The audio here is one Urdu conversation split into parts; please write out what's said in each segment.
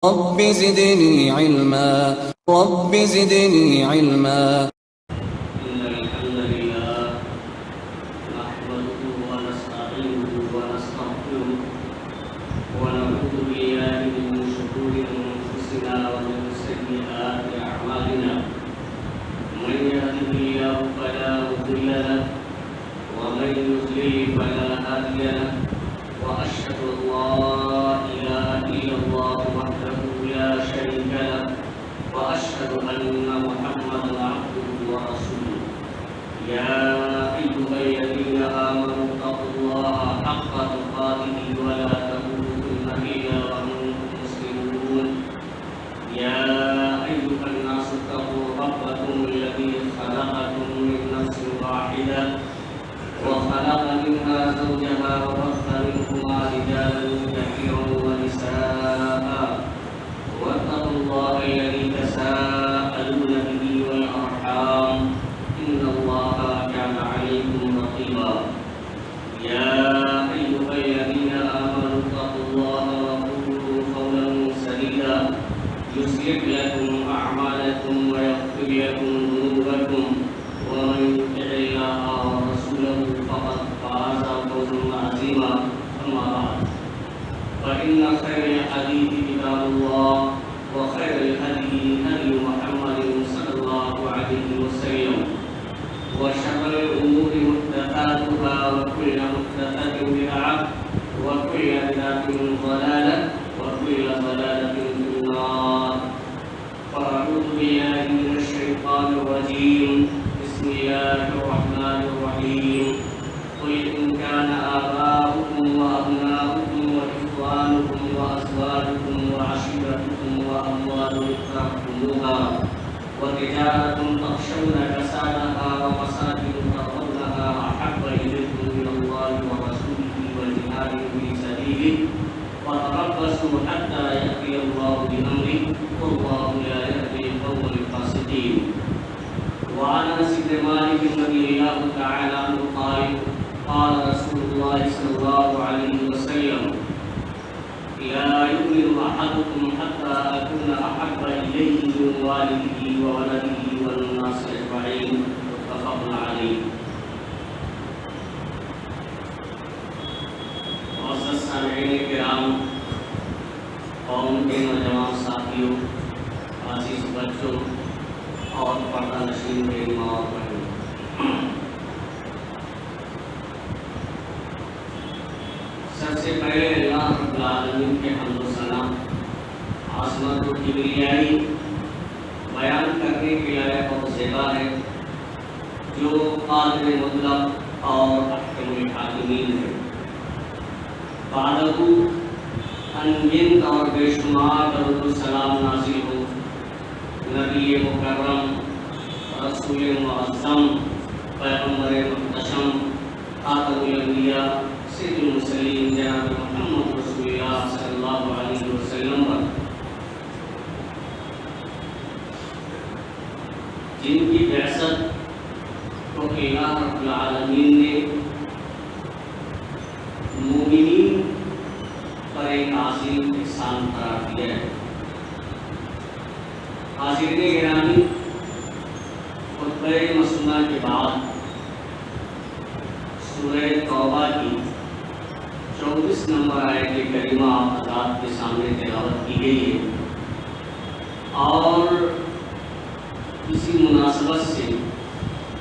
رب زدني علما رب زدني علما. إن الحمد لله نحمده ونستعينه ونستغفره ونعوذ بالله من شرور أنفسنا ومن سيئات أعمالنا. من يهده الله فلا مضل له ومن يضلل فلا هادي له. وأشهد أن لا إله إلا الله وحده لا شريك له وأشهد أن محمدا عبده ورسوله. يا أيها الذين آمنوا اتقوا الله حق تقاته ولا تموتن إلا وأنتم مسلمون. يا أيها الناس اتقوا ربكم الذي خلقكم من نفس واحدة وخلق منها زوجها وبث منهما رجالا كثيرا ونساء. واتقوا الله الذي تساءلون به والأرحام إن الله كان عليكم رقيبا. يا أيها الذين آمنوا اتقوا الله وقولوا قولا سديدا يصلح لكم أعمالكم ويغفر لكم ذنوبكم ومن يطع الله ورسوله فقد فاز فوزا عظيما. أما بعد فإن خير الحديث كتاب الله وخير الهدي هدي محمد صلى الله عليه وسلم وشر الأمور محدثاتها وكل محدثة بدعة وكل بدعة ضلالة وكل ضلالة في النار. فأعوذ بالله من الشيطان الرجيم. بسم الله الرحمن الرحيم. قل إن كان آباؤكم وأبناؤكم وإخوانكم وأزواجكم وعشيرتكم وأموال اقترفتموها وتجارة تخشون كسادها ومساكن ترضونها أحب إليكم من الله ورسوله وجهاد في سبيله فتربصوا حتى يأتي الله بأمره والله لا يهدي القوم الفاسقين. وعن أنس بن مالك رضي الله تعالى عنه قال قال رسول الله صلى الله عليه وسلم لا يؤمن أحدكم حتى أكون أحب إليه من والده وولده والناس أجمعين. متفق عليه. معزز سامعین کرام، قوم کے نوجوان ساتھیوں، عزیز بچوں اور پردہ نشین میری ماں اور بہنوں، سب سے پہلے اللہ رب العالمین کے حمد و ثنا، عظمت و کبریائی بیان کرنے کے لائق اور زیبا ہے، جو قادر مطلق اور احکم الحاکمین ہے. بعدہ انگنت اور بے شمار درود و سلام نازل ہو نبی مکرم، رسول معظم، پیغمبر محتشم، خاتم الانبیاء، سید المرسلین جناب محمد رسول اللہ صلی اللہ علیہ وسلم پر، جن کی بعثت کو اللہ رب العالمین نے مومنین پر ایک عظیم احسان قرار دیا ہے. حاضرین گرامی، خطبہ مسنہ کے بعد سورہ توبہ کی 24 نمبر آیت کریمہ آپ حضرات کے سامنے تلاوت کی گئی ہے، اور اسی مناسبت سے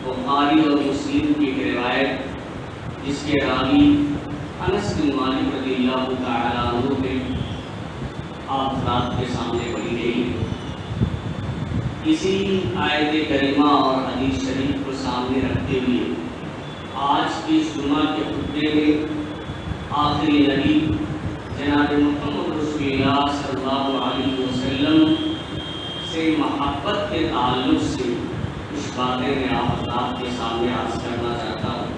بخاری اور مسلم کی ایک روایت جس کے راوی انس بن مالک رضی اللہ تعالیٰ عنہ کے آپ حضرات کے سامنے پڑھی گئی ہے. اسی آیت کریمہ اور حدیث شریف کو سامنے رکھتے ہوئے آج کی جمعہ کے خطبے میں آخری نبی جناب محمد رسول اللہ صلی اللہ علیہ وسلم سے محبت کے تعلق سے کچھ باتیں میں آپ حضرات کے سامنے عرض کرنا چاہتا ہوں.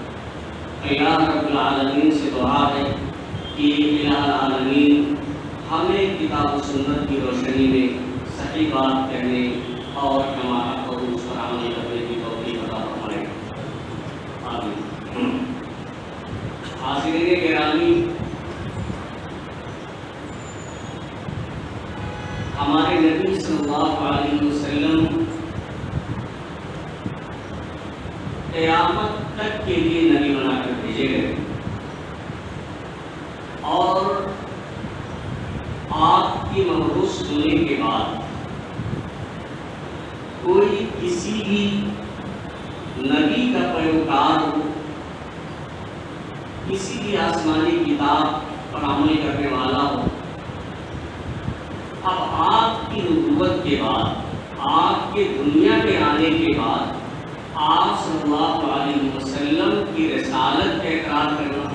اللہ رب العالمین سے دعا ہے کہ الہ العالمین ہمیں کتاب و سنت کی روشنی میں صحیح بات کہنے اور جماعت کو اس پر عمل کرنے کی توفیق عطا فرمائے. آمین. حاضرین گرامی، ہمارے نبی صلی اللہ علیہ وسلم قیامت تک کے لیے نبی بنا کر بھیجے گئے، اور آپ کی مبعوث ہونے کے بعد کوئی کسی بھی نبی کا پیروکار ہو، کسی بھی آسمانی کتاب پر عمل کرنے والا ہو، اب آپ کی نبوت کے بعد، آپ کے دنیا میں آنے کے بعد آپ صلی اللہ علیہ وسلم کی رسالت کا اقرار کرنا،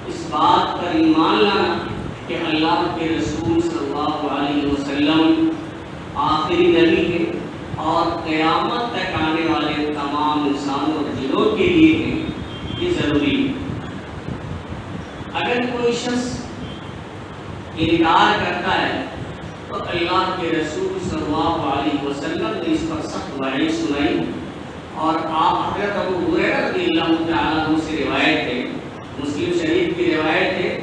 اس بات پر ایمان لانا کہ اللہ کے رسول صلی اللہ علیہ وسلم آخری نبی ہے اور قیامت تک آنے والے تمام انسانوں اور جنوں کے لیے ہے، یہ ضروری ہے۔ اگر کوئی شخص انکار کرتا ہے تو اللہ کے رسول صلی اللہ علیہ وسلم نے اس پر سخت وعید سنائی، اور حضرت ابو ہریرہ رضی اللہ تعالیٰ عنہ سے روایت ہے، مسلم شریف کی روایت ہے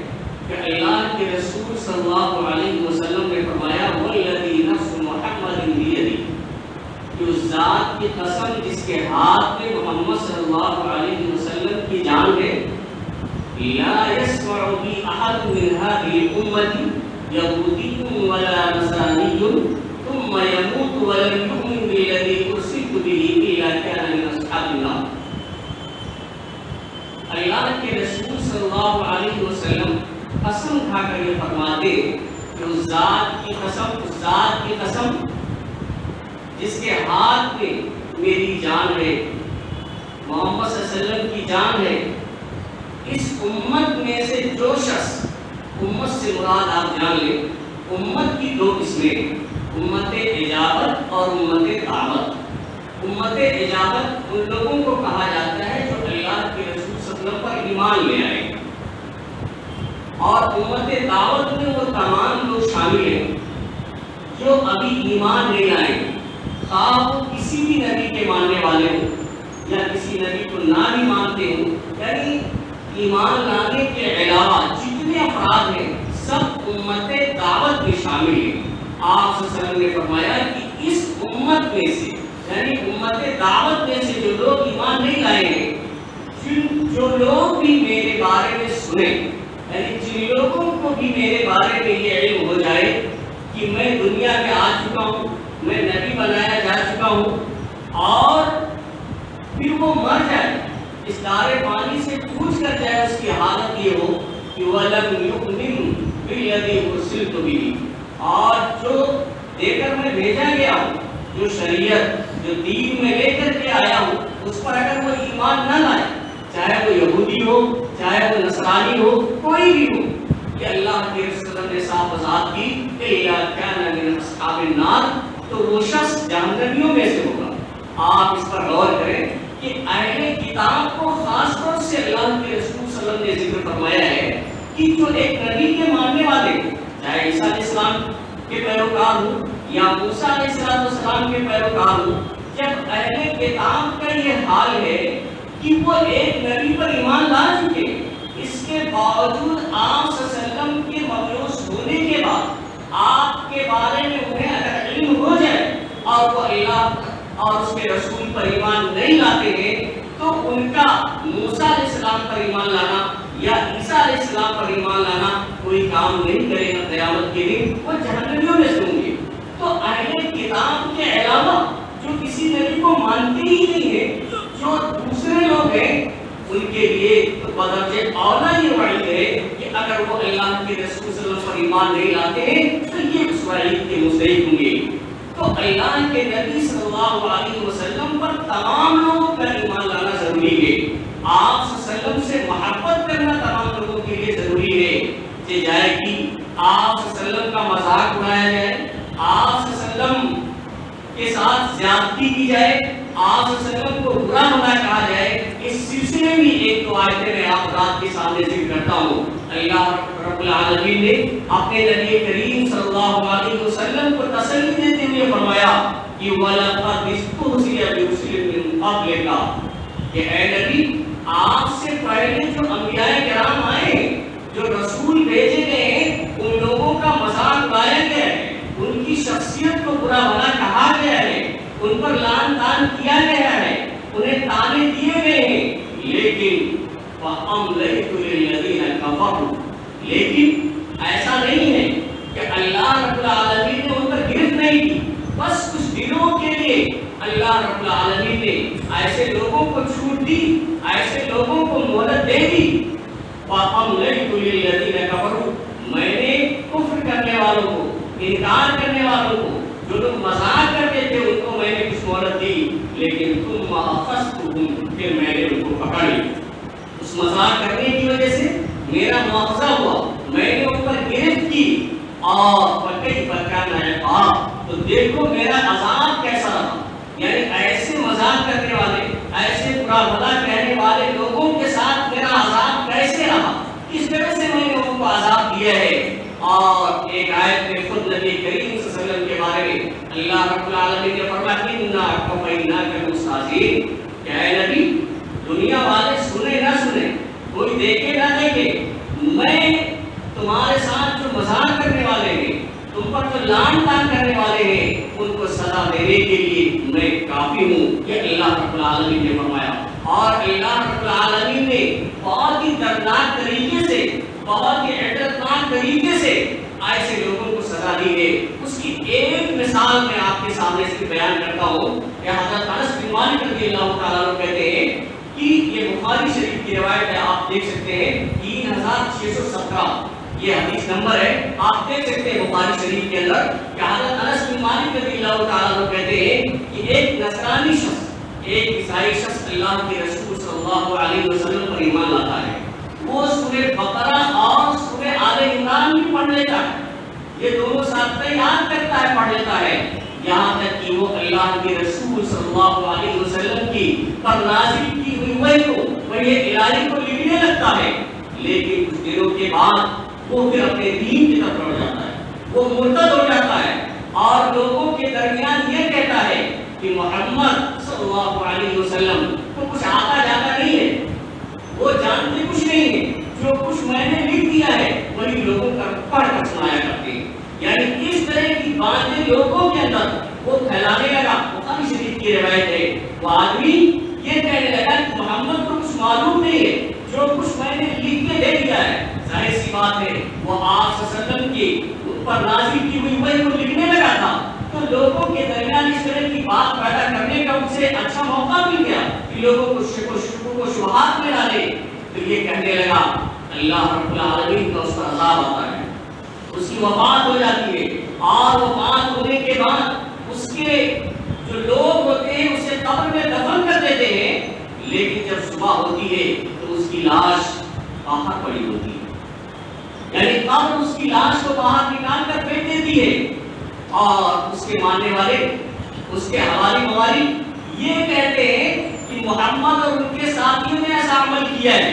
کہ اللہ کے رسول صلی اللہ علیہ وسلم نے فرمایا والذی نفس محمد بیدہ، کہ اس ذات کی قسم جس کے ہاتھ میں محمد صلی اللہ علیہ وسلم کی جان ہے، لا يسمع بی احد من هذه الامة یہودی ولا نصرانی ثم يموت ولم يؤمن بالذی ارسلت به الا كان من اصحاب النار۔ اللہ کے رسول صلی اللہ علیہ وسلم قسم کھا کر یہ فرماتے کہ اس ذات کی قسم جس کے ہاتھ میں میری جان ہے، محمد صلی اللہ علیہ وسلم کی جان ہے، اس امت میں سے جو شخص، امت سے مراد آپ جان لیں امت کی دو قسمیں، امت اجابت اور امت دعوت۔ امت اجابت ان لوگوں کو کہا جاتا ہے جو اللہ کے رسول صلی اللہ علیہ وسلم پر ایمان لے آئے، اور امت دعوت میں وہ تمام لوگ شامل ہیں جو ابھی ایمان نہیں لائے، خواہ وہ کسی بھی نبی کے ماننے والے ہوں یا کسی نبی کو نہ بھی مانتے ہوں، یعنی ایمان لانے کے علاوہ جتنے افراد ہیں سب امت دعوت میں شامل ہیں۔ آپ صلی اللہ علیہ وسلم نے فرمایا کہ اس امت میں سے، یعنی امت دعوت میں سے جو لوگ ایمان نہیں لائے ہیں، جو لوگ بھی میرے بارے میں سنیں، یعنی جن لوگوں کو بھی میرے بارے میں یہ علم ہو جائے کہ میں دنیا میں آ چکا ہوں، میں نبی بنایا جا چکا ہوں، اور پھر وہ مر جائے، اس دارے پانی سے پوچھ کر جائے، اس کی حالت یہ ہو کہ وَلَمْ يُؤْمِنْ بِالَّذِي أُرْسِلْتُ بِهِ، اور جو دے کر میں بھیجا گیا ہوں، جو شریعت، جو دین میں لے کر کے آیا ہوں، اس پر اگر وہ ایمان نہ لائے، چاہے وہ یہودی ہو، چاہے وہ نصرانی ہو، کوئی بھی ہو، کہ اللہ کے رسول نے صاف وضاحت کی کہ اِلَّا كَانَ مِنْ أَصْحَابِ النَّارِ، تو وہ شخص جہنمیوں میں سے ہوگا۔ آپ اس پر غور کریں کہ اہل کتاب کو خاص طور سے اللہ کے رسول صلی اللہ علیہ وسلم نے ذکر فرمایا ہے کہ جو ایک نبی کے ماننے والے، چاہے عیسیٰ علیہ السلام کے پیروکار ہوں یا موسیٰ علیہ السلام کے پیروکار ہوں، جب اہل کتاب کا یہ حال ہے کہ وہ ایک نبی پر ایمان لا چکے، اس کے باوجود آپ صلی اللہ علیہ وسلم کے مبعوث ہونے کے بعد آپ کے بارے میں انہیں اگر علم ہو جائے اور وہ اللہ اور اس کے رسول پر ایمان نہیں لاتے ہیں، تو ان کا موسیٰ علیہ السلام پر ایمان لانا یا عیسیٰ علیہ السلام پر ایمان لانا کوئی کام نہیں کرے گا، قیامت کے دن وہ جہنمیوں میں سے ہوں گے۔ تو اہل کتاب کے علاوہ جو کسی نبی کو مانتے ہی نہیں ہیں، جو دوسرے لوگ ہیں، ان کے لیے بدرجہ اولا یہ وعید ہے کہ اگر وہ اللہ کے رسول صلی اللہ علیہ وسلم پر ایمان نہیں لاتے ہیں تو یہ اس وعید کے مستحق ہوں گے۔ تو اللہ کے نبی صلی اللہ علیہ وسلم پر تمام لوگوں کا ایمان لانا ضروری ہے، آپ صلی اللہ علیہ وسلم سے محبت کرنا تمام لوگوں کے لیے ضروری ہے، کہ جائے کہ آپ صلی اللہ علیہ وسلم کا مذاق اڑایا جائے، آپ صلی اللہ علیہ وسلم کے ساتھ زیادتی کی جائے، آپ صلی اللہ علیہ وسلم کو برا بھلا کہا جائے، اس سلسلے میں ایک دو آیتیں میں آپ رات کے سامنے ذکر کرتا ہوں۔ اللہ رب العالمین نے اپنے نبی کریم صلی اللہ علیہ وسلم کو تسلی دیتے ہوئے فرمایا کہ وَلَقَدِ اسْتُهْزِئَ بِرُسُلٍ مِّن قَبْلِكَ، کہ اے نبی آپ سے پہلے جو انبیاء کرام آئے، جو رسول بھیجے گئے ہیں، ان لوگوں کا مذاق اڑایا گیا ہے، ان کی برا بھلا کہا گیا ہے، ان پر لعن طعن کیا گیا ہے، انہیں طعنے دیے گئے ہیں، لیکن وَأَمْلَيْتُ لِلَّذِينَ كَفَرُوا، لیکن ایسا نہیں ہے کہ اللہ رب العالمین نے ان پر گرفت نہیں کی، بس کچھ دنوں کے لیے اللہ رب العالمین نے ایسے لوگوں کو چھوٹ دی، ایسے لوگوں کو مہلت دے دی۔ وَأَمْلَيْتُ لِلَّذِينَ كَفَرُوا، میں نے کفر کرنے والوں کو، انکار کرنے والوں کو، جو لوگ مذاق کرتے تھے ان کو میں نے کچھ مہلت دی، لیکن ثُمَّ أَخَذْتُهُمْ، پھر میں نے ان کو پکڑ لیا۔ اس مذاق کرنے کی وجہ سے میرا مواخذہ ہوا، میں نے ان پر گرفت کی، اور فَكَيْفَ كَانَ عِقَابِ، تو دیکھو میرا عذاب کیسا رہا۔ یعنی ایسے مذاق کرنے والے، ایسے برا بھلا کہنے والے لوگوں کے ساتھ میرا عذاب کیسے رہا، کس طرح سے میں نے ان کو عذاب دیا ہے۔ اور ایک آیت میں خود نبی کریم صلی اللہ علیہ وسلم کے بارے میں اللہ رب العالمین نے فرمایا اِنَّا كَفَيْنَاكَ الْمُسْتَهْزِئِينَ، کہ اے نبی دنیا والے سنے نہ سنے، کوئی دیکھے نہ دیکھے، میں تمہارے ساتھ جو مذاق کرنے والے ہیں، تم پر جو لعن طعن کرنے والے ہیں، ان کو سزا دینے کے لیے میں کافی ہوں، یہ اللہ رب العالمین نے فرمایا۔ اور اللہ رب العالمین نے بہت ہی دردناک طریقے سے، بہت ہی عبرتناک طریقے سے ایسے لوگوں کو سزا دی ہے۔ اس کی ایک مثال میں آپ کے سامنے سے بیان کرتا ہوں کہ حضرت انس بن مالک رضی اللہ تعالیٰ عنہ کہتے ہیں کہ یہ بخاری شریف کی روایت ہے، آپ دیکھ سکتے ہیں 3617 یہ حدیث نمبر ہے، آپ دیکھ سکتے ہیں بخاری شریف کے اندر کہ حضرت انس بن مالک رضی اللہ تعالیٰ عنہ کہتے ہیں کہ ایک نصرانی شخص، ایک عیسائی شخص اللہ کے رسول صلی اللہ علیہ وسلم پر ایمان لاتا ہے، وہ سورہ بقرہ اور سورہ آل عمران بھی پڑھ لیتا ہے، یہ دونوں ساتھ یاد کرتا ہے، پڑھ لیتا ہے، یہاں تک کہ وہ اللہ کے رسول صلی اللہ علیہ وسلم کی پر نازل کی ہوئی وحی کو، وحی الہی کو لکھنے لگتا ہے، لیکن کچھ دنوں کے بعد وہ پھر اپنے دین کی طرف لوٹ جاتا ہے، وہ مرتد ہو جاتا ہے، اور لوگوں کے درمیان یہ کہتا ہے کہ محمد صلی اللہ علیہ وسلم کو کچھ آتا جاتا نہیں ہے، وہ جانتے کچھ نہیں ہے، جو کچھ میں نے لکھ دیا ہے وہی لوگوں کا پڑھ کر سنایا کرتے ہیں۔ یعنی اس طرح کی باتیں لوگوں کے اندر وہ پھیلانے لگا۔ بخاری شریف کی روایت ہے، وہ آدمی یہ کہنے لگا کہ محمد کو کچھ معلوم نہیں ہے، جو کچھ میں نے لکھ کے دے دیا ہے، ظاہر سی بات ہے وہ آپ صلی اللہ علیہ وسلم کی اوپر نازل کی ہوئی وحی کو لکھنے لگا تھا، تو لوگوں کے درمیان اس طرح کی بات پیدا کرنے کا ان سے اچھا موقع مل گیا کہ لوگوں کو شک و شبہات میں ڈالے۔ تو یہ کہنے لگا اللہ رب العالمین کا اس پر عذاب آتا ہے، اس کی وفات ہو جاتی ہے، اور وفات ہونے کے بعد اس کے جو لوگ ہوتے ہیں اسے قبر میں دفن کر دیتے ہیں، لیکن جب صبح ہوتی ہے تو اس کی لاش باہر پڑی ہوتی ہے، یعنی قبر اس کی لاش کو باہر نکال کر پھینک دیتی ہے، اور اس کے ماننے والے، اس کے حوالی موالی یہ کہتے ہیں کہ محمد اور ان کے ساتھیوں نے ایسا عمل کیا ہے،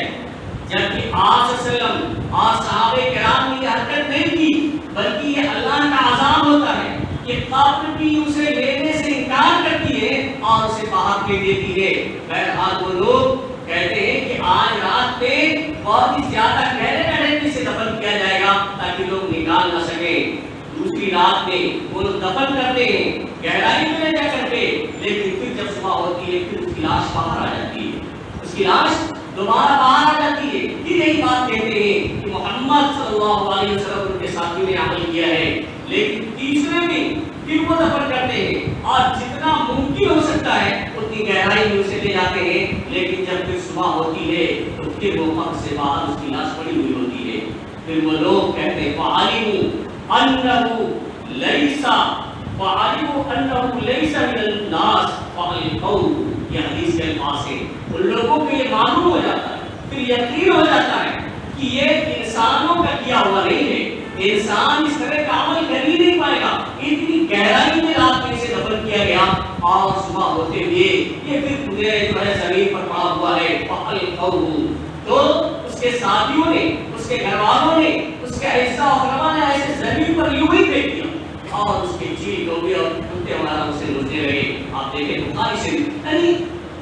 جبکہ آپ صلی اللہ علیہ وسلم اور صحابہ کرام نے یہ حرکت نہیں کی، بلکہ یہ اللہ کا عذاب ہوتا ہے کہ قبر بھی اسے لینے سے انکار کرتی ہے اور اسے باہر پھینک دیتی ہے۔ بہرحال وہ لوگ کہتے ہیں کہ آج رات میں بہت ہی زیادہ گہرے طریقے سے دفن کیا جائے گا تاکہ لوگ نکال نہ سکیں۔ دوسری رات میں وہ لوگ دفن کرتے ہیں گہرائی میں لے جا کر کے، لیکن پھر جب صبح ہوتی ہے پھر اس کی لاش باہر آ جاتی ہے، اس کی لاش دوبارہ باہر آ جاتی ہے۔ پھر یہی بات کہتے ہیں کہ محمد صلی اللہ علیہ وسلم ان کے ساتھیوں نے عمل کیا ہے، لیکن تیسرے دن پھر وہ دفن کرتے ہیں، اور جتنا ممکن ہو سکتا ہے اتنی گہرائی میں اسے لے جاتے ہیں، لیکن جب پھر صبح ہوتی ہے تو پھر وہ قبر سے باہر اس کی لاش پڑی ہوئی ہوتی ہے۔ پھر وہ لوگ کہتے ہیں فَعَلِمُوا أَنَّهُ لَيْسَ مِنَ النَّاسِ فَعَلِمُوا، یہ حدیث کے الفاظ ہیں، ان لوگوں کو یہ معلوم ہو جاتا ہے، پھر یقین ہو جاتا ہے کہ یہ انسانوں کا کیا ہوا نہیں ہے، انسان اس طرح کا عمل کر ہی نہیں پائے گا، اتنی گہرائی میں رات میں اسے دفن کیا گیا، اور صبح ہوتے ہوئے یہ پھر پورے جو ہے زمین پر پڑا ہوا ہے۔ فَعَلِمُوا، تو اس کے ساتھیوں نے، اس کے گھر والوں نے، اس کے اعزاء و اقرباء نے ایسے زمین پر یوں ہی پھینک دیا، اور اس کے چیل ہو گئے اور کتے وغیرہ اسے نوچنے لگے۔ آپ دیکھیں بخاری شریف، یعنی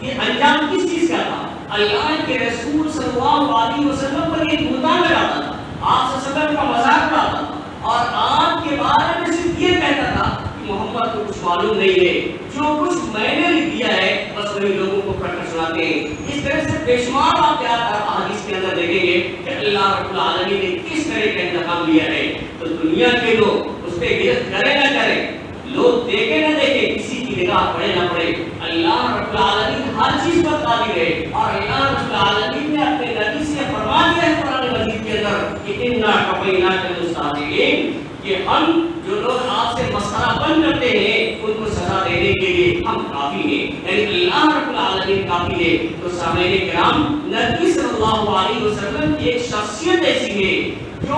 یہ انجام کس چیز کا تھا؟ اللہ کے رسول صلی اللہ علیہ وسلم پر ایک بہتان لگاتا تھا، آپ صلی اللہ علیہ وسلم کا مذاق اڑاتا تھا، اور آپ کے بارے میں صرف یہ کہتا تھا کہ محمد کو معلوم نہیں ہے، جو کچھ میں نے لکھ دیا ہے بس وہی لوگوں کو پڑھ کر سناتے ہیں۔ اس طرح سے بے شمار واقعات احادیث کے اندر دیکھیں گے کہ اللہ رب العالمین نے کس طرح کا انتخاب لیا ہے۔ تو دنیا کے لوگ اس پہ گرفت کرے نہ کرے، لوگ دیکھے نہ دیکھے، کسی کی نگاہ پڑے نہ پڑے، اللہ رب العالمین ہر چیز پر قادر ہے۔ اور اللہ رب العالمین نے اپنے نبی سے فرما دیا ہے قرآن مجید کے اندر کہ انا کفیناک المستہزئین، کہ ہم جو لوگ آپ سے مسخرہ بن کرتے ہیں ان کو سزا دینے کے لیے ہم کافی ہیں، یعنی اللہ رب العالمین کافی ہے۔ تو سامعین کرام، نبی صلی اللہ علیہ وسلم کی ایک شخصیت ایسی ہے جو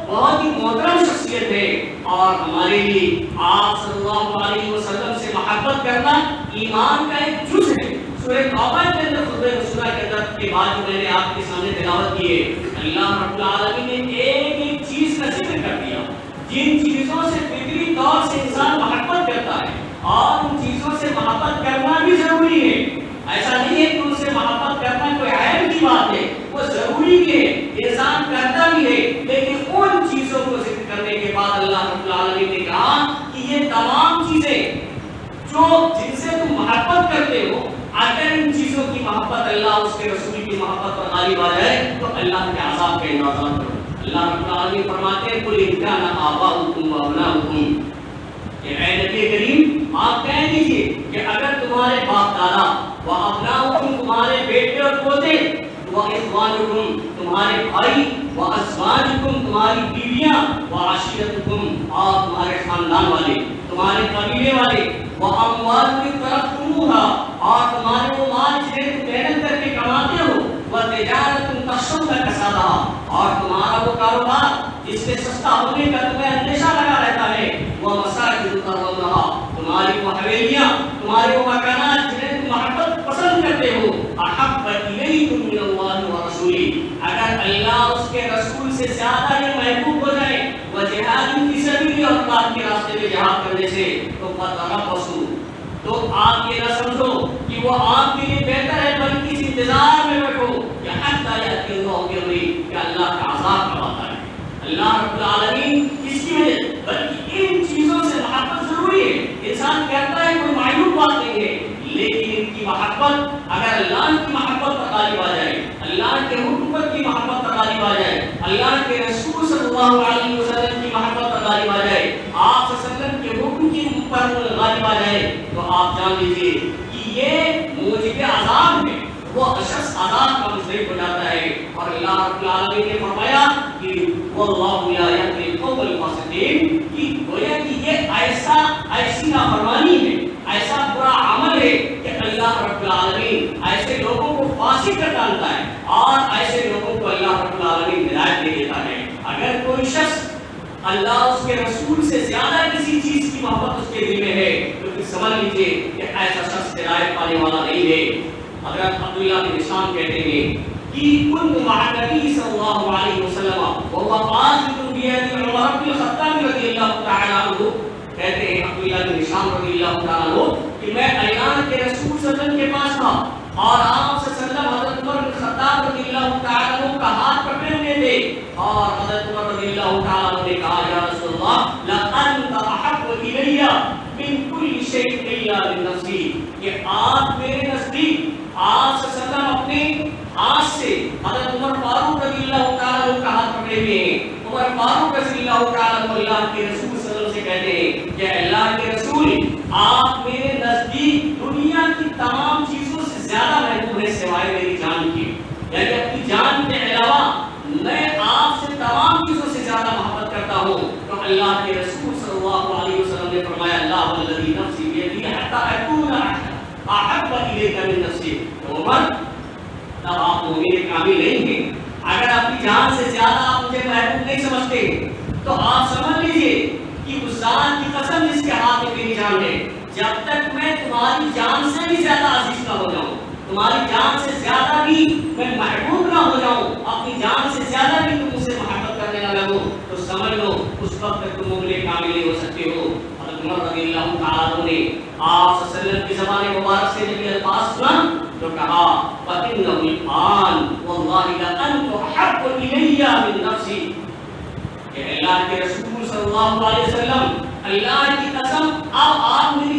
بہت ہی محترم شخصیت ہے، اور ہمارے لیے آپ صلی اللہ علیہ وسلم سے محبت کرنا ایمان کا ایک جز ہے۔ سورہ توبہ کے اندر خطبہ رسولہ کے اندر کے بعد جو میں نے آپ کے سامنے تلاوت کی ہے، اللہ رب العالمین نے ایک ایک چیز کا ذکر کر دیا جن چیزوں سے فطری طور سے انسان محبت کرتا ہے، اور ان چیزوں سے محبت کرنا بھی ضروری ہے۔ ایسا نہیں ہے کہ ان سے محبت کرنا کوئی عیب کی بات ہے، وہ ضروری بھی ہے، انسان کرتا بھی ہے، لیکن ان چیزوں کو ذکر کرنے کے بعد اللہ رب العالمین نے کہا کہ یہ تمام چیزیں جو جن سے تم محبت کرتے ہو، اگر ان چیزوں کی محبت اللہ اس کے رسول کی محبت پر غالب آ جائے تو اللہ کے عذاب کا انتظار کرو۔ اللہ رب العالمین فرماتے ہیں قل ان کان آباؤکم وابناؤکم، کہ اے نبی کریم آپ کہہ دیجئے کہ اگر تمہارے باپ دادا، وابناؤکم تمہارے بیٹے اور پوتے، واخوانکم تمہارے بھائی، وازواجکم تمہاری بیویاں، وعشیرتکم اور تمہارے خاندان والے، تمہارے قبیلے والے، واموال ترفتموہا اور تمہارے وہ مال جنہیں تم محنت کر کے کماتے ہو، وتجارت تخشون کسادہا اور تمہارا وہ کاروبار جس سے سستا ہونے کا تمہیں اندیشہ لگا رہتا ہے، ومساجد ترضونہا تمہاری وہ حویلیاں، تمہارے وہ مکانات جنہیں تم محبت پسند کرتے ہو، احب الیکم من اللہ ورسولہ اگر اللہ اس کے رسول سے زیادہ یہ محبوب ہو جائے، وجہاد فی سبیلہ اور اللہ کے راستے میں جہاد کرنے سے، تو فتربصوا تو آپ یہ نہ سمجھو کہ وہ آپ کے لیے بہتر ہے، بلکہ اس انتظار میں بیٹھو کہ حتی یأتی اللہ بامرہ کہ اللہ کا عذاب کب آتا ہے۔ اللہ رب العالمین اس کی وجہ بلکہ ان چیزوں سے محبت ضروری ہے، انسان کہتا ہے کوئی معیوب بات نہیں ہے، لیکن ان کی محبت اگر اللہ کی محبت پر غالب آ جائے، اللہ کے حکم پر کی محبت پر غالب آ جائے، اللہ کے رسول صلی اللہ علیہ وسلم کی محبت پر غالب آ جائے، آپ صلی اللہ علیہ وسلم کے حکم کی پر غالب آ جائے، تو آپ جان لیجیے کہ یہ موجب عذاب ہے، وہ شخص عذاب کا مستحق ہو جاتا ہے۔ اور اللہ رب العالمین نے فرمایا کہ واللہ لا یهدی القوم الفاسقین، کہ گویا کہ یہ ایسی نافرمانی ہے، ایسا برا عمل ہے کہ اللہ رب العالمین ایسے لوگوں کو فاسق کر ڈالتا ہے، اور ایسے لوگوں کو اللہ رب العالمین ہدایت دے دیتا ہے۔ اگر کوئی شخص اللہ اس کے رسول سے زیادہ کسی چیز کی محبت اس کے دل میں ہے تو پھر سمجھ لیجیے کہ ایسا شخص ہدایت پانے والا نہیں ہے۔ حضرت عبداللہ بن ہشام کہتے ہیں کہ كنت مع النبي صلی اللہ علیہ وسلم وهو قاصد بيد عمر بن الخطاب رضی اللہ تعالی عنہ، کہتے ہیں عبداللہ بن ہشام رضی اللہ تعالی عنہ کہ میں اللہ کے رسول صلی اللہ علیہ وسلم کے پاس تھا، اور آپ صلی اللہ علیہ وسلم حضرت عمر بن الخطاب رضی اللہ تعالی عنہ کا ہاتھ پکڑے ہوئے تھے، اور حضرت عمر رضی اللہ تعالی عنہ نے کہا یا رسول اللہ لأنت احب الی من کل شیء الا من نفسی، کہ آپ میرے نزدیک آپ صلی اللہ علیہ وسلم اپنے ہاتھ سے حضرت عمر فاروق رضی اللہ تعالی عنہ کا ہاتھ پکڑے ہوئے ہیں۔ عمر فاروق رضی اللہ تعالی عنہ اللہ کے رسول صلی اللہ علیہ وسلم سے کہتے ہیں کہ اللہ کے رسول آپ میرے نزدیک دنیا کی تمام چیزوں سے زیادہ محبوب ہیں سوائے میری جان کے، یعنی اپنی جان کے علاوہ میں آپ سے تمام چیزوں سے زیادہ محبت کرتا ہوں۔ تو اللہ کے رسول صلی اللہ علیہ وسلم نے فرمایا اللہ الذی نفسی بیدہ حتی اکون احب الیک من نفسی، تو عمر تب آپ مومن کامل نہیں ہیں، اگر اپنی جان سے زیادہ آپ مجھے محبوب نہیں سمجھتے تو آپ سمجھ لیجئے کہ اس ذات کی قسم جس کے ہاتھ میں میری جان ہے، جب تک میں تمہاری جان سے بھی زیادہ عزیز نہ ہو جاؤں، تمہاری جان سے زیادہ بھی میں محبوب نہ ہو جاؤں، اپنی جان سے زیادہ بھی تم مجھ سے محبت کرنے نہ لگو، تو سمجھ لو اس وقت تک تم مومن کامل نہیں ہو سکتے ہو۔ حضرت عمر رضی اللہ تعالیٰ عنہ نے آپ صلی اللہ علیہ وسلم کی زبان مبارک سے جب یہ الفاظ سنا تو کہا فَإِنَّهُ الْآنَ وَاللَّهِ لَأَنْتُ أَحَبُّ إِلَيَّ مِن نَفْسِي، کہ اللہ کے رسول صلی اللہ علیہ وسلم اللہ کی قسم اب آپ میری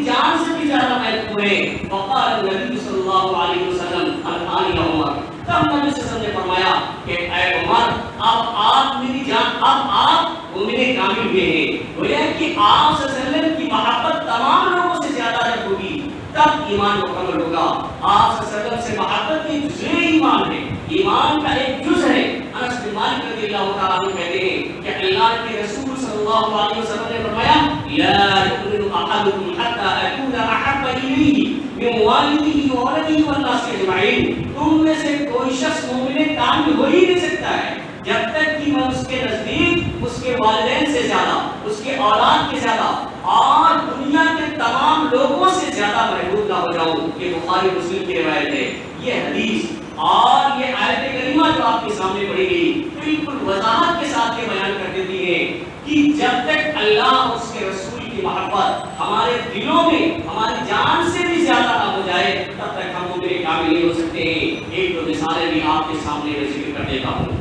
اب آپ میری جان، اب آپ مومن کامل ہوئے ہیں. گویا کہ آپ صلی اللہ علیہ وسلم کی محبت تمام لوگوں سے زیادہ جب ہوگی تب ایمان مکمل ہوگا. آپ صلی اللہ علیہ وسلم سے محبت کی جزء ایمان ہے، ایمان کا ایک جز ہے. انس بن مالک رضی اللہ تعالیٰ عنہ کہتے ہیں کہ اللہ کے رسول صلی اللہ علیہ وسلم نے فرمایا لا يؤمن احدكم حتى اكون احب اليه من والده وولده والناس اجمعین. تم میں سے کوئی شخص مومن کامل ہو ہی نہیں سکتا ہے جب تک کہ میں اس کے نزدیک اس کے والدین سے زیادہ، اس کے اولاد کے زیادہ اور دنیا کے تمام لوگوں سے زیادہ محبوب نہ ہو جاؤں. یہ بخاری مسلم کی روایت ہے. یہ حدیث اور یہ آیت کریمہ جو آپ کے سامنے پڑھی گئی بالکل وضاحت کے ساتھ یہ بیان کر دیتی ہے کہ جب تک اللہ اور اس کے رسول کی محبت ہمارے دلوں میں ہماری جان سے بھی زیادہ نہ ہو جائے تب تک ہم مومن کامل نہیں ہو سکتے ہیں. ایک دو مثالیں بھی آپ کے سامنے میں ذکر کر دیتا ہوں.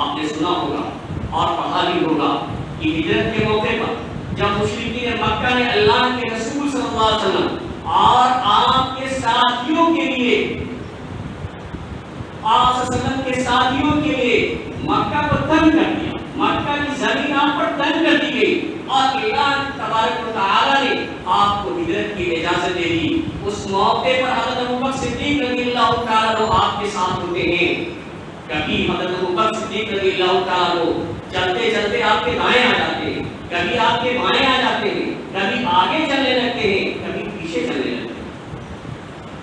آپ نے سنا ہوگا اور پڑھا بھی ہوگا کہ ہجرت کے موقع پر جب مشرکین مکہ نے اللہ کے رسول صلی اللہ علیہ وسلم اور آپ کے ساتھیوں کے لیے، آپ صلی اللہ علیہ وسلم کے ساتھیوں کے لیے مکہ کو تنگ کر دیا، مکہ کی زمین آپ پر تنگ کر دی گئی اور اللہ تبارک و تعالی نے آپ کو ہجرت کی اجازت دے دی. اس موقع پر حضرت ابوبکر صدیق رضی اللہ تعالیٰ عنہ آپ کے ساتھ ہوتے ہیں. کبھی حضرت ابوبکر صدیق رضی اللہ تعالیٰ عنہ چلتے چلتے آپ کے دائیں آ جاتے ہیں، کبھی آپ کے بائیں آ جاتے ہیں، کبھی آگے چلنے لگتے ہیں، کبھی پیچھے چلنے لگتے ہیں.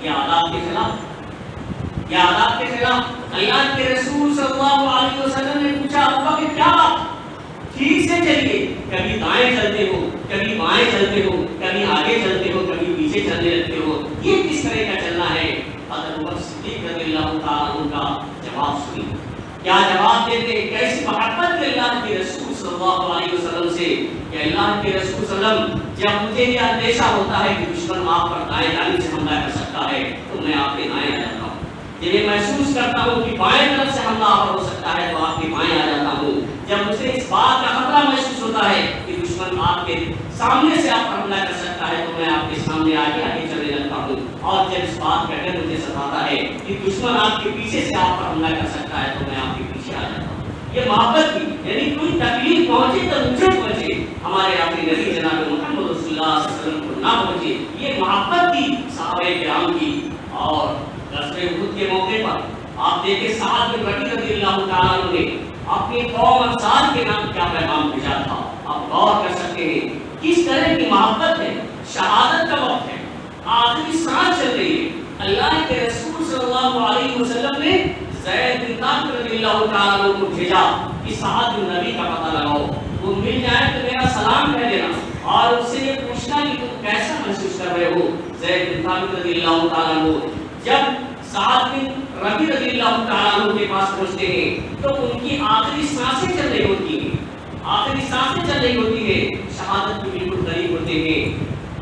یہ آداب کے خلاف، یہ آداب کے خلاف. اللہ کے رسول صلی اللہ علیہ وسلم نے پوچھا ابوبکر کیا بات، ٹھیک سے چلیے، کبھی دائیں چلتے ہو، کبھی بائیں چلتے ہو، کبھی آگے چلتے ہو، کبھی پیچھے چلنے لگتے ہو، یہ کس طرح کا چلنا ہے؟ حضرت ابوبکر صدیق رضی اللہ تعالیٰ عنہ کا جواب سنیے. کیا جواب دیتے ہیں؟ کیسی محبت ہے اللہ کے رسول صلی اللہ علیہ وسلم سے کہ اللہ کے رسول صلی اللہ علیہ وسلم جب مجھے یہ اندیشہ ہوتا ہے کہ دشمن آپ پر دائیں جانب سے حملہ کر سکتا ہے تو میں آپ کے دائیں آ جاتا ہوں. جب یہ محسوس کرتا ہوں کہ بائیں طرف سے حملہ آپ پر ہو سکتا ہے تو آپ کے بائیں آ جاتا ہوں. جب مجھے اس بات کا خطرہ محسوس ہوتا ہے کہ دشمن آپ کے سامنے سے آپ پر حملہ کر سکتا ہے تو میں آپ کے سامنے آگے آگے چلنے لگتا ہوں. اور جب اس بات کا ڈر مجھے ستاتا ہے کہ دشمن آپ کے پیچھے سے آپ پر حملہ کر سکتا ہے تو میں آپ کے پیچھے آ جاتا ہوں. یہ محبت کی، یعنی کوئی تکلیف پہنچے تو مجھے پہنچے، ہمارے آخری نبی جناب محمد رسول اللہ صلی اللہ علیہ وسلم کو نہ پہنچے. یہ محبت کی صحابہ کرام کی. اور غزوہ احد کے موقع پر آپ دیکھیں سعد بن ربیعہ رضی اللہ تعالیٰ عنہ نے اپنی قوم انصار کے نام کیا پیغام بھیجا تھا. آپ غور کر سکتے ہیں کس طرح کی محبت ہے. شہادت کا وقت ہے، آخری سانس چل رہی ہے. اللہ کے رسول صلی اللہ علیہ وسلم نے زید بن ثابت رضی اللہ تعالیٰ عنہ کو بھیجا کہ سعد بن نبی کا پتہ لگاؤ، وہ مل جائے تو میرا سلام کہہ دینا اور اس سے یہ پوچھنا کہ تم کیسا محسوس کر رہے ہو. زید بن ثابت رضی اللہ تعالیٰ عنہ جب سعد بن ربیعہ رضی اللہ تعالیٰ عنہ کے پاس پہنچتے ہیں تو ان کی آخری سانسیں چل رہی ہوتی ہیں، آخری سانسیں چل رہی ہوتی ہے، شہادت کے بالکل قریب ہوتے ہیں،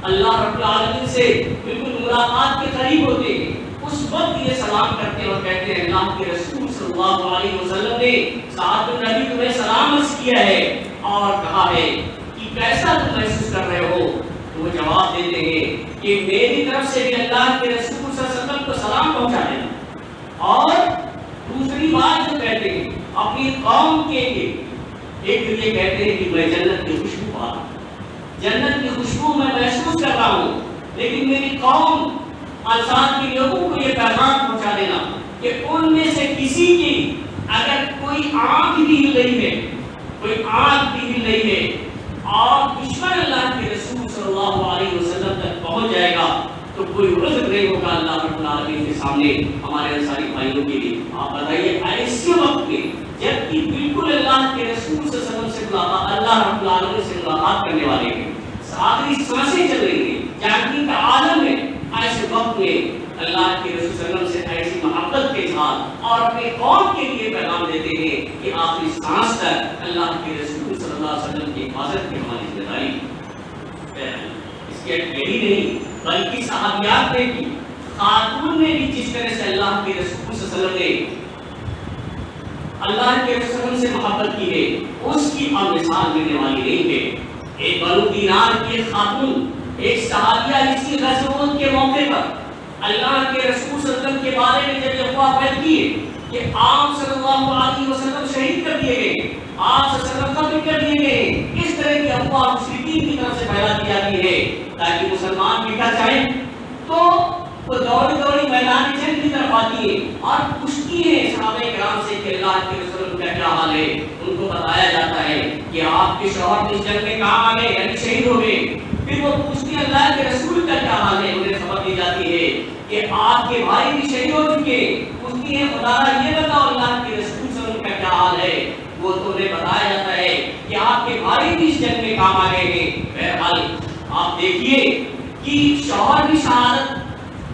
اللہ رب العالمین سے بالکل ملاقات کے قریب ہوتے ہیں. اس وقت یہ سلام کرتے ہیں اور کہتے ہیں اللہ کے رسول صلی اللہ علیہ وسلم نے سعد بن ربیعہ تمہیں سلام عرض کیا ہے اور کہا ہے کہ کیسا تم محسوس کر رہے ہو. تو وہ جواب دیتے ہیں کہ میری طرف سے بھی اللہ کے رسول صلی اللہ علیہ وسلم کو سلام پہنچا دینا. اور دوسری بات جو کہتے ہیں اپنی قوم کے لیے، ایک یہ کہتے ہیں کہ میں جنت کی خوشبو پا رہا ہوں، جنت کی خوشبو میں محسوس کر رہا ہوں، لیکن میری قوم انصار کے لوگوں کو یہ پیغام پہنچا دینا کہ ان میں سے کسی کی اگر کوئی آنکھ بھی ہل رہی ہے، کوئی آنکھ بھی ہل رہی ہے اور دشمن اللہ کے رسول صلی اللہ علیہ وسلم تک پہنچ جائے گا تو کوئی عذر نہیں ہوگا اللہ رب العالمین کے سامنے ہمارے انصاری بھائیوں کے لیے. آپ بتائیے ایسے وقت میں جب کہ بالکل اللہ کے رسول صلی اللہ علیہ وسلم سے ملاقات، اللہ رب العالمین سے ملاقات کرنے والے ہیں، آخری سانسیں چل رہی ہیں، جانتی کا عالم ہے، ایسے وقت میں اللہ کے رسول صلی اللہ علیہ وسلم سے ایسی محبت کے ساتھ اور اپنے قوم کے لیے پیغام دیتے ہیں کہ آخری سانس تک اللہ کے رسول صلی اللہ علیہ وسلم کی حفاظت کی ہماری ذمہ داری. اس کے یہی نہیں بلکہ صحابیات نے بھی، خاتون نے بھی جس طرح سے اللہ کے رسول صلی اللہ علیہ وسلم نے اللہ کے رسول سے محبت کی ہے اس کی اب مثال ملنے والی نہیں ہے. ایک بنو دینار کی خاتون، ایک صحابیہ اسی غزوہ کے موقع پر اللہ کے رسول صلی اللہ علیہ وسلم کے بارے میں جب افواہ پھیلتی ہے کہ آپ صلی اللہ علیہ وسلم شہید کر دیے گئے، آپ صلی اللہ علیہ وسلم قتل کر دیے گئے، اس طرح کی افواہ مشرکین کی طرف سے پھیلا دی جاتی ہے تاکہ مسلمان مٹا جائیں، تو وہ دوڑی دوڑی میدان جنگ کی طرف آتی ہے اور پوچھتی ہے صحابہ کرام سے کہ اللہ کے رسول کا کیا حال ہے۔ ان کو بتایا جاتا ہے کہ آپ کے شوہر اس جنگ میں کام آ گئے، یعنی شہید ہو گئے۔ پھر وہ پوچھتی ہے اللہ کے رسول کا کیا حال ہے، انہیں خبر دی جاتی ہے کہ آپ کے بھائی بھی شہید ہو چکے۔ پوچھتی ہے خدا یہ بتاؤ اللہ کے رسول صلی اللہ علیہ وسلم کا کیا حال ہے، وہ تو انہیں بتایا جاتا ہے کہ آپ کے بھائی بھی اس جنگ میں کام آ گئے ہیں۔ بہرحال آپ دیکھیے کہ شوہر بھی شہادت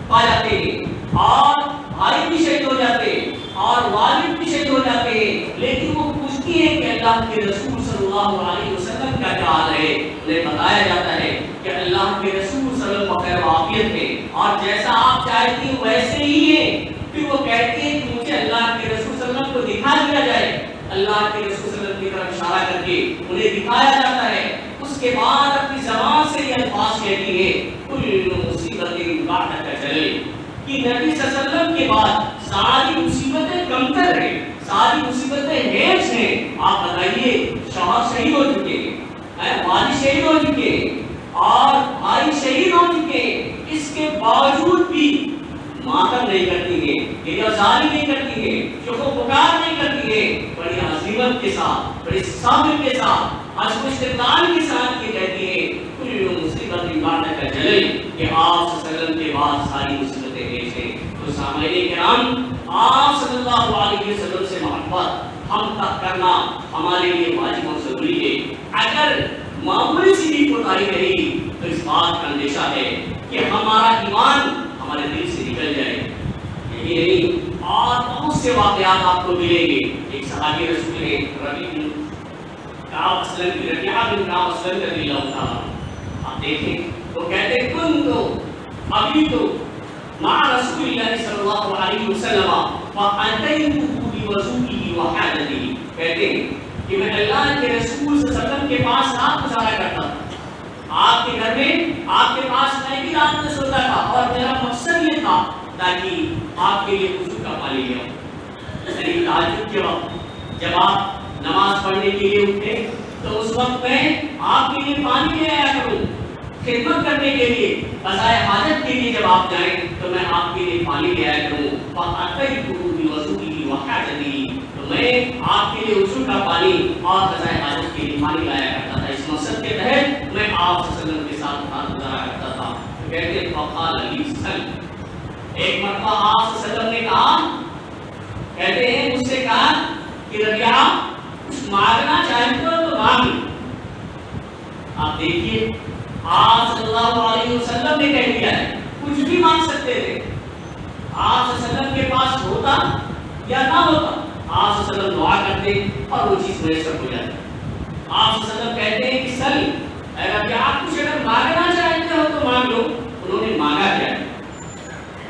پا جاتے ہیں اور بھائی بھی شہید ہو جاتے ہیں اور والد بھی شہید ہو جاتے ہیں، لیکن وہ پوچھتی ہے کہ اللہ کے رسول صلی اللہ علیہ وسلم کا کیا حال ہے۔ انہیں بتایا جاتا ہے کہ اللہ کے رسول صلی اللہ علیہ وسلم خیر و عافیت ہے اور جیسا آپ چاہتی ہیں ویسے ہی ہے۔ پھر وہ کہتے ہیں کہ مجھے اللہ کے رسول صلی اللہ علیہ وسلم کو دکھا دیا جائے۔ اللہ کے رسول صلی اللہ علیہ وسلم کی طرف اشارہ کر کے انہیں دکھایا جاتا ہے۔ اس کے بعد اپنی زبان سے یہ الفاظ کہتی ہے کل مصیبت بعدک جلیل، کہ نبی صلی اللہ علیہ وسلم کے بعد ساری مصیبتیں کمتر ہیں، ساری مصیبتیں ہیچ ہیں۔ آپ بتائیے شوہر شہید ہو چکے ہیں، والد شہید ہو چکے ہیں اور بھائی شہید ہو چکے ہیں، اس کے باوجود بھی ماتم نہیں کرتی ہے، گریہزاری نہیں کرتی ہے، شکر و پکار نہیں کرتی ہے، بڑی عظیمت کے ساتھ، بڑی صبر کے ساتھ، عزم و استقلال کے ساتھ یہ کہتی ہے کل مصیبت بعدک جلیل، کہ آپ صلی اللہ علیہ وسلم کے بعد ساری مصیبتیں ہیچ ہیں۔ تو سامعین کرام، آپ صلی اللہ علیہ وسلم سے محبت ہم تک کرنا ہمارے لیے واجب اور ضروری ہے۔ اگر معمولی سی بھی کوتاہی رہی تو اس بات کا اندیشہ ہے کہ ہمارا ایمان ہمارے دل سے نکل جائے۔ یہی نہیں اور بہت سے واقعات آپ کو ملیں گے۔ ایک صحابی رسول ہے ربیعہ بن کعب رضی اللہ تعالیٰ، آپ دیکھیں وہ کہتے ہیں کن تو ابھی تو مع رسول اللہ صلی اللہ علیہ وسلم فأتيته بوضوئه وحاجته، کہتے ہیں کہ میں اللہ کے رسول صلی اللہ علیہ وسلم کے پاس رات گزارا کرتا تھا، آپ کے گھر میں آپ کے پاس میں بھی رات میں سوتا تھا اور میرا مقصد یہ تھا تاکہ آپ کے لیے وضو کا پانی لے آؤں۔ یعنی تہجد کے وقت جب آپ نماز پڑھنے کے لیے اٹھے تو اس وقت میں آپ کے لیے پانی لے آیا کروں، خدمت کرنے کے لیے، قضائے حاجت کے لیے جب آپ جائیں تو میں آپ کے لیے پانی لے آیا کروں۔ فأتيته بوضوئه وحاجته، تو میں آپ کے لیے وضو کا پانی اور قضائے حاجت کے لیے پانی لایا کرتا تھا۔ اس مقصد کے تحت میں آپ صلی اللہ علیہ وسلم کے ساتھ رات گزارا کرتا تھا۔ کہتے ہیں فقال لي سل، ایک مرتبہ آپ صلی اللہ علیہ وسلم نے کہا، کہتے ہیں مجھ سے کہا کہ ربیعہ کچھ مانگنا چاہتے ہو تو مانگ۔ آپ دیکھیے آپ صلی اللہ علیہ وسلم نے کہہ دیا ہے کچھ بھی مانگ سکتے تھے۔ آپ صلی اللہ علیہ وسلم کے پاس ہوتا یا نہ ہوتا، آپ صلی اللہ علیہ وسلم دعا کرتے اور وہ چیز میسر ہو جاتی۔ آپ صلی اللہ علیہ وسلم کہتے ہیں کہ سل، اے ربیعہ آپ کچھ اگر مانگنا چاہتے ہو تو مانگ لو۔ انہوں نے مانگا کیا ہے؟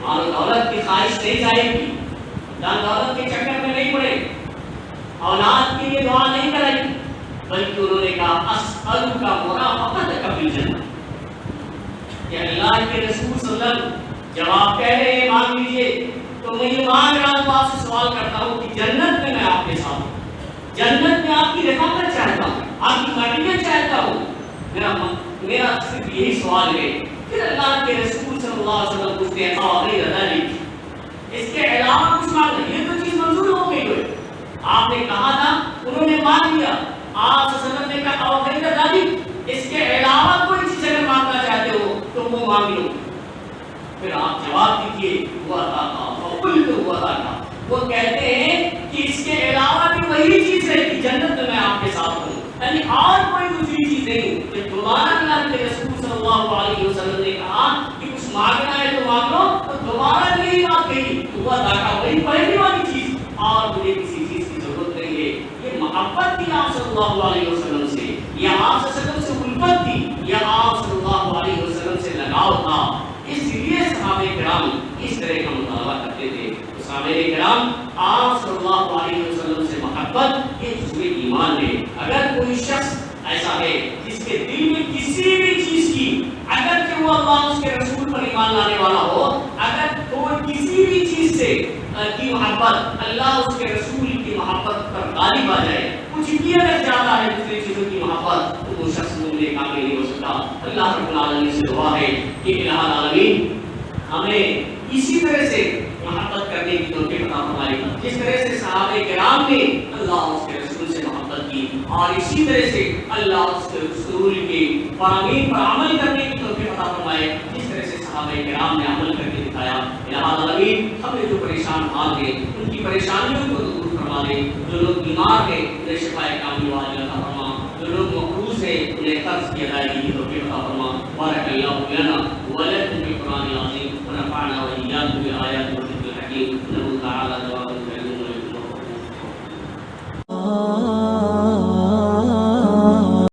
مال و دولت کی خواہش نہیں ظاہر کی، دان دولت کے چکر میں نہیں پڑے، اولاد کے لیے دعا نہیں کرائی، بلکہ انہوں نے کہا اسألک مرافقتک فی الجنہ، کہ اللہ کے رسول صلی اللہ علیہ وسلم جب آپ کہہ رہے ہیں مانگ لیجیے تو میں یہ مانگ رہا ہوں، آپ سے سوال کرتا ہوں کہ جنت میں میں آپ کے ساتھ ہوں، جنت میں آپ کی رفاقت چاہتا ہوں، آپ کی معیت چاہتا ہوں۔ میرا صرف یہی سوال ہے۔ پھر اللہ کے رسول صلی اللہ علیہ وسلم پوچھتے ہیں غیر ذلک، اس کے علاوہ کچھ مانگنا، یہ تو چیز منظور ہو گئی ہوئی، آپ نے کہا تھا، انہوں نے مان لیا۔ آپ صلی اللہ علیہ وسلم نے کہا غیر ذلک، اس کے علاوہ کوئی چیز اگر مانگنا چاہتے ہو تو وہ مانگ لو۔ پھر آپ جواب دیجیے ہوا تھا فقل تو ہوا تھا، وہ کہتے ہیں کہ اس کے علاوہ بھی وہی چیز ہے کہ جنت میں آپ کے ساتھ ہوں، یعنی اور کوئی دوسری چیز نہیں۔ کہ دوبارہ اللہ کے رسول صلی اللہ علیہ وسلم نے کہا کہ کچھ مانگنا ہے تو مانگ لو، تو دوبارہ یہی بات کہی ہوا تھا وہی پہلی والی چیز، اور مجھے کسی چیز کی ضرورت نہیں ہے۔ یہ محبت تھی آپ صلی اللہ علیہ وسلم سے، یا آپ صلی اللہ علیہ وسلم سے الفت تھی، یا آپ صلی اللہ علیہ وسلم سے لگاؤ تھا۔ اس لیے صحابہ کرام اس طرح کا مطالبہ کرتے تھے۔ تو صحابہ کرام آپ صلی اللہ علیہ وسلم سے محبت یہ جزء ایمان ہے۔ اگر کوئی شخص ایسا ہے جس کے دل میں کسی بھی چیز کی، اگر کہ وہ اللہ اس کے رسول پر ایمان لانے والا ہو، اگر کوئی کسی بھی چیز سے کی محبت، اللہ اس کے رسول کی محبت پر غالب آ جائے، کچھ بھی اگر زیادہ ہے دوسری چیزوں کی محبت تو وہ شخص مومن کامل نہیں ہو سکتا۔ اللہ رب العالمین سے دعا ہے کہ الہ العالمین ہمیں اسی طرح سے محبت کرنے کی توفیق عطا فرمائے، جس طرح سے صحابہ کرام نے اللہ اور اس کے رسول سے محبت کی، اور اسی طرح سے اللہ اور اس کے رسول کے فرامین پر عمل کرنے کی توفیق عطا فرمائے، جس طرح سے صحابہ کرام نے عمل کر کے دکھایا۔ الہ العالمین ہمیں جو پریشان حال ہیں ان کی پریشانیوں کو دور فرما دے، جو لوگ بیمار ہیں انہیں شفاء کاملہ عاجلہ عطا فرما، جو لوگ مقروض ہیں انہیں قرض کی ادائیگی کی توفیق عطا فرما۔ بارک اللہ لنا ولکم بالقرآن العظیم ونفعنا وإياكم بالآيات